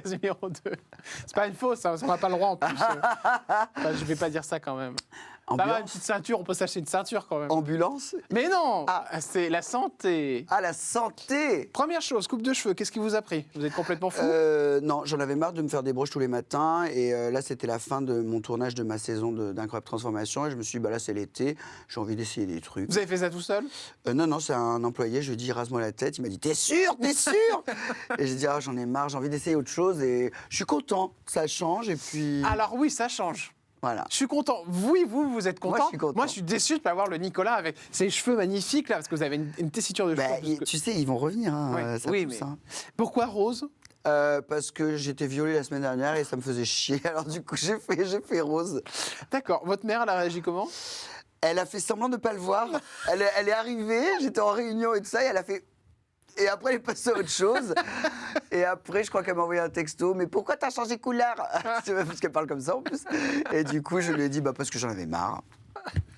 Casemiro 2. C'est pas une fausse, hein, on n'a pas le droit en plus. Enfin, je vais pas dire ça quand même. Ça va, une petite ceinture, on peut s'acheter une ceinture quand même. Ambulance. Mais non, Ah. c'est la santé. Ah, la santé. Première chose, coupe de cheveux, qu'est-ce qui vous a pris? Vous êtes complètement fou? Non, j'en avais marre de me faire des broches tous les matins. Et là, c'était la fin de mon tournage de ma saison d'Incroyable Transformation. Et je me suis dit, bah là, c'est l'été, j'ai envie d'essayer des trucs. Vous avez fait ça tout seul? Non, c'est un employé, je lui ai dit, rase-moi la tête. Il m'a dit, t'es sûr? Et j'ai dit, ah, j'en ai marre, j'ai envie d'essayer autre chose. Et je suis content, ça change. Et puis. Alors oui, ça change. Voilà. Je suis content. Oui, vous êtes content. Moi, je suis content. Moi, je suis déçu de ne pas voir le Nicolas avec ses cheveux magnifiques, là, parce que vous avez une tessiture de cheveux. Bah, tu sais, ils vont revenir. Hein, Ouais. ça Oui, pousse, mais hein. pourquoi rose? Parce que j'étais violée la semaine dernière et ça me faisait chier. Alors du coup, j'ai fait rose. D'accord. Votre mère, elle a réagi comment? Elle a fait semblant de ne pas le voir. Elle est arrivée, j'étais en réunion et tout ça, et elle a fait... Et après, elle est passée à autre chose. Et après, je crois qu'elle m'a envoyé un texto. Mais pourquoi t'as changé de couleur? Parce qu'elle parle comme ça en plus. Et du coup, je lui ai dit, bah, parce que j'en avais marre.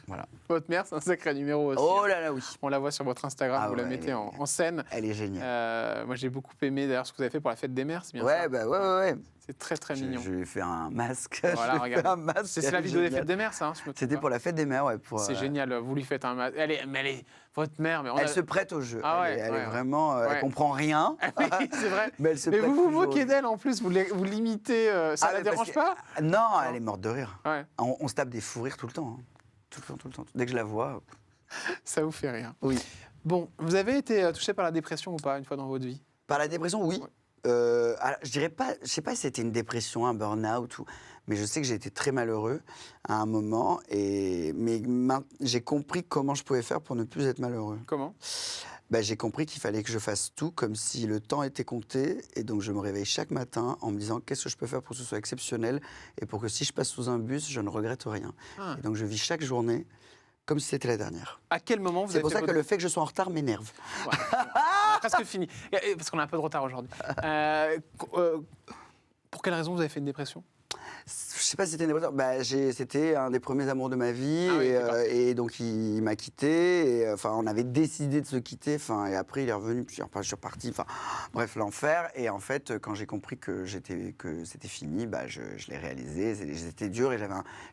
Voilà. Votre mère, c'est un sacré numéro aussi. Oh là là, oui. On la voit sur votre Instagram, Ah vous la ouais, mettez en scène. Elle est géniale. Moi, j'ai beaucoup aimé d'ailleurs ce que vous avez fait pour la fête des mères, c'est bien ça? Ouais, bah ouais. C'est très très mignon. Je lui ai fait un masque. Voilà, Je lui ai fait un masque. C'est la vidéo des fêtes des mères, ça, hein, je me trompe C'était pas. pour la fête des mères, ouais. C'est génial, vous lui faites un masque. Elle est votre mère, mais Elle se prête au jeu. Ah ouais, elle est ouais. vraiment... Ouais. Elle comprend rien. Oui, c'est vrai. Mais elle se Mais prête vous vous toujours au moquez jeu. d'elle en plus, vous l'imitez, ça Ah, la mais parce dérange que- pas? Non, elle est morte de rire. Ouais, On se tape des fous rires tout le temps. Hein. Tout le temps. Dès que je la vois. ça vous fait rire. Oui. Bon, vous avez été touché par la dépression ou pas une fois dans votre vie? Par la dépression, oui. Ouais. Alors, je dirais pas, je sais pas si c'était une dépression, un burn-out, mais je sais que j'ai été très malheureux à un moment. Mais j'ai compris comment je pouvais faire pour ne plus être malheureux. Comment? Bah, j'ai compris qu'il fallait que je fasse tout comme si le temps était compté. Et donc, je me réveille chaque matin en me disant qu'est-ce que je peux faire pour que ce soit exceptionnel et pour que si je passe sous un bus, je ne regrette rien. Ah. Et donc, je vis chaque journée comme si c'était la dernière. À quel moment vous C'est avez pour fait ça que votre... le fait que je sois en retard m'énerve. Ouais, on a presque fini, parce qu'on a un peu de retard aujourd'hui. Pour quelle raison vous avez fait une dépression? Je sais pas si c'était une dépression. Bah, c'était un des premiers amours de ma vie. Ah oui, d'accord. Et donc, il m'a quitté. Et, enfin, on avait décidé de se quitter. Enfin, et après, il est revenu. Puis, je suis reparti. Enfin, bref, l'enfer. Et en fait, quand j'ai compris que c'était fini, bah, je l'ai réalisé. C'était dur. Et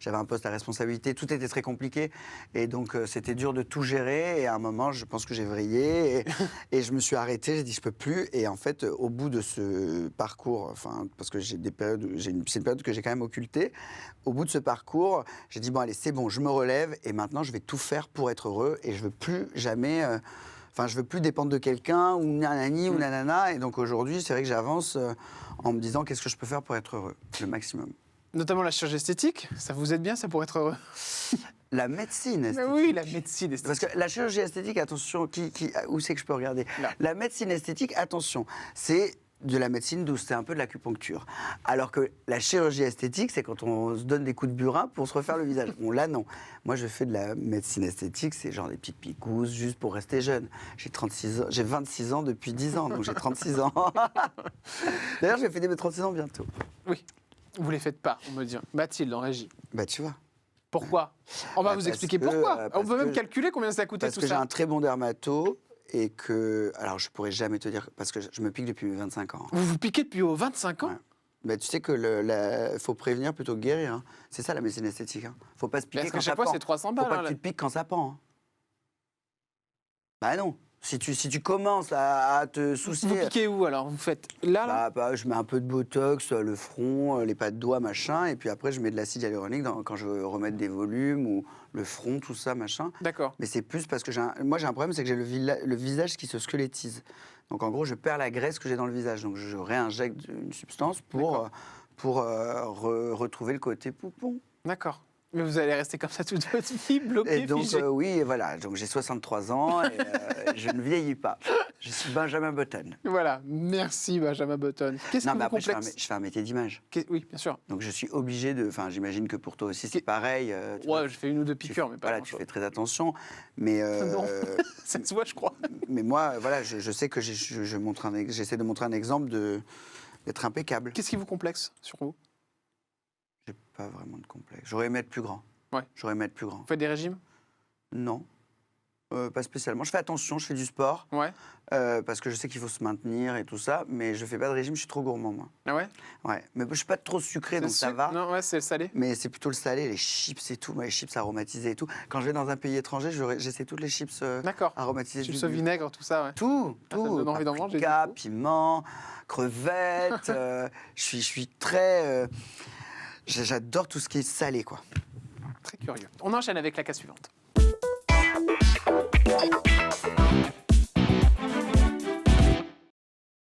j'avais un poste à responsabilité. Tout était très compliqué. Et donc, c'était dur de tout gérer. Et à un moment, je pense que j'ai vrillé. Et je me suis arrêté. J'ai dit, je peux plus. Et en fait, au bout de ce parcours, enfin, parce que j'ai des périodes, c'est une période que j'ai quand même occultée. Au bout de ce parcours, j'ai dit, bon, allez, c'est bon, je me relève et maintenant, je vais tout faire pour être heureux et je veux plus jamais... Enfin, je veux plus dépendre de quelqu'un ou nanani ou nanana. Et donc, aujourd'hui, c'est vrai que j'avance en me disant, qu'est-ce que je peux faire pour être heureux, le maximum. Notamment la chirurgie esthétique, ça vous aide bien, ça pour être heureux? La médecine Mais esthétique. oui, la médecine esthétique. Parce que la chirurgie esthétique, attention, où c'est que je peux regarder? Là. La médecine esthétique, attention, c'est de la médecine d'où c'est un peu de l'acupuncture. Alors que la chirurgie esthétique, c'est quand on se donne des coups de burin pour se refaire le visage. Bon, là, non. Moi, je fais de la médecine esthétique, c'est genre des petites picousses, juste pour rester jeune. J'ai 26 ans depuis 10 ans, donc j'ai 36 ans. D'ailleurs, je vais fêter mes 36 ans bientôt. Oui, vous les faites pas, on me dit. Mathilde, en régie. Bah, tu vois. Pourquoi? On va Bah, vous parce expliquer que, pourquoi. On parce peut même que- calculer combien ça a coûté Parce tout que j'ai ça. un très bon dermato et que... Alors, je pourrais jamais te dire, parce que je me pique depuis mes 25 ans. Vous vous piquez depuis vos 25 ans? Ouais. Bah, tu sais que faut prévenir plutôt que guérir. Hein. C'est ça la médecine esthétique. Hein. Faut pas se piquer Parce quand que ça chaque fois, pend. c'est 300 Faut balles. pas hein, que tu te piques quand ça pend. Hein. Bah non. Si tu commences à te soucier... Vous piquez où alors? Vous faites là, là? Bah, je mets un peu de botox, le front, les pas de doigts, machin, et puis après je mets de l'acide hyaluronique quand je veux remettre des volumes ou le front, tout ça, machin. D'accord. Mais c'est plus parce que moi j'ai un problème, c'est que j'ai le visage qui se squelettise. Donc en gros, je perds la graisse que j'ai dans le visage. Donc je réinjecte une substance pour retrouver le côté poupon. D'accord. Mais vous allez rester comme ça toute votre vie, bloqué, Et donc figé. oui, et voilà. Donc j'ai 63 ans et je ne vieillis pas. Je suis Benjamin Button. Voilà, merci Benjamin Button. Qu'est-ce Non, qui mais vous après complexe? je fais un métier d'image. Oui, bien sûr. Donc je suis obligé de... Enfin, j'imagine que pour toi aussi, c'est pareil. Tu vois, Ouais, je fais une ou deux piqûres, mais pas voilà, tu grand-chose. fais très attention. Mais, Non, ça se voit, je crois. mais moi, voilà, je sais que j'essaie de montrer un exemple d'être impeccable. Qu'est-ce qui vous complexe sur vous? J'ai pas vraiment de complexe. J'aurais aimé être plus grand. Ouais. J'aurais aimé être plus grand. Vous faites des régimes? Non. pas spécialement. Je fais attention, je fais du sport. Ouais. Parce que je sais qu'il faut se maintenir et tout ça, mais je fais pas de régime, je suis trop gourmand, moi. Ah ouais? Ouais, mais je suis pas trop sucré, donc ça va. Non, ouais, c'est le salé. Mais c'est plutôt le salé, les chips et tout, moi, les chips aromatisés et tout. Quand je vais dans un pays étranger, j'essaie toutes les chips D'accord. aromatisées. Chips au vinaigre, tout ça, ouais. Tout, Ça me donne envie d'en manger, du paprika, coup. piment, crevettes. Je suis très... j'adore tout ce qui est salé, quoi. Très curieux. On enchaîne avec la case suivante.